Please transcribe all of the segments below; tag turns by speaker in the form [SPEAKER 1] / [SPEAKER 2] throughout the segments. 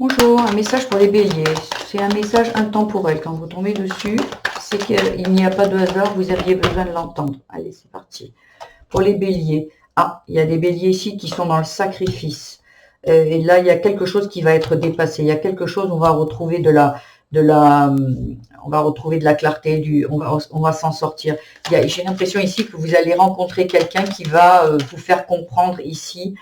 [SPEAKER 1] Bonjour, un message pour les béliers. C'est un message intemporel. Quand vous tombez dessus, c'est qu'il n'y a pas de hasard, vous aviez besoin de l'entendre. Allez, c'est parti. Pour les béliers. Ah, il y a des béliers ici qui sont dans le sacrifice. Et là, il y a quelque chose qui va être dépassé. Il y a quelque chose, on va retrouver on va retrouver de la clarté, on va s'en sortir. J'ai l'impression ici que vous allez rencontrer quelqu'un qui va vous faire comprendre ici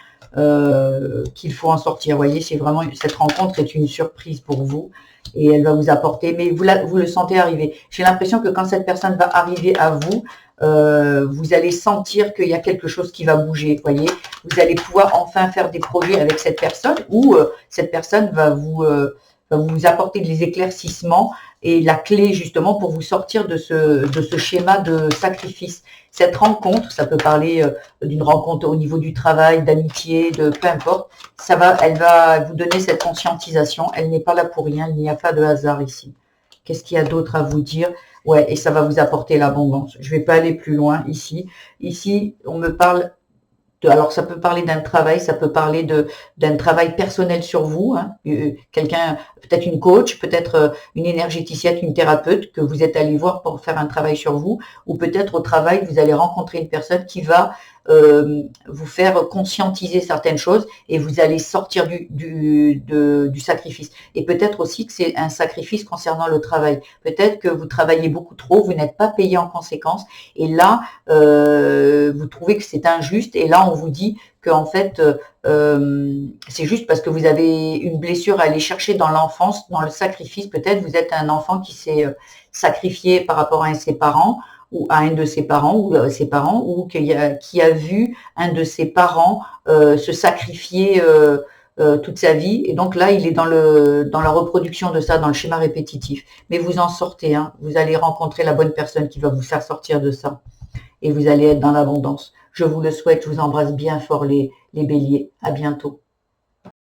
[SPEAKER 1] qu'il faut en sortir. Vous voyez, c'est vraiment, cette rencontre est une surprise pour vous et elle va vous apporter, mais vous le sentez arriver. J'ai l'impression que quand cette personne va arriver à vous, vous allez sentir qu'il y a quelque chose qui va bouger. Vous voyez, vous allez pouvoir enfin faire des projets avec cette personne ou cette personne va vous apporter des éclaircissements et la clé justement pour vous sortir de ce schéma de sacrifice. Cette rencontre, ça peut parler d'une rencontre au niveau du travail, d'amitié, de peu importe, elle va vous donner cette conscientisation. Elle n'est pas là pour rien, il n'y a pas de hasard ici. Qu'est-ce qu'il y a d'autre à vous dire? Ouais, et ça va vous apporter l'abondance. Je ne vais pas aller plus loin ici. Ici, on me parle alors ça peut parler d'un travail, ça peut parler d'un travail personnel sur vous, hein, quelqu'un, peut-être une coach, peut-être une énergéticienne, une thérapeute que vous êtes allé voir pour faire un travail sur vous, ou peut-être au travail vous allez rencontrer une personne qui va vous faire conscientiser certaines choses et vous allez sortir du sacrifice. Et peut-être aussi que c'est un sacrifice concernant le travail. Peut-être que vous travaillez beaucoup trop, vous n'êtes pas payé en conséquence, et là vous trouvez que c'est injuste, et là on vous dit que en fait c'est juste parce que vous avez une blessure à aller chercher dans l'enfance, dans le sacrifice. Peut-être vous êtes un enfant qui s'est sacrifié par rapport à ses parents ou à un de ses parents ou ses parents, ou qui a vu un de ses parents se sacrifier toute sa vie, et donc là il est dans la reproduction de ça, dans le schéma répétitif. Mais vous en sortez, hein. Vous allez rencontrer la bonne personne qui va vous faire sortir de ça et vous allez être dans l'abondance. Je vous le souhaite, je vous embrasse bien fort les béliers. À bientôt.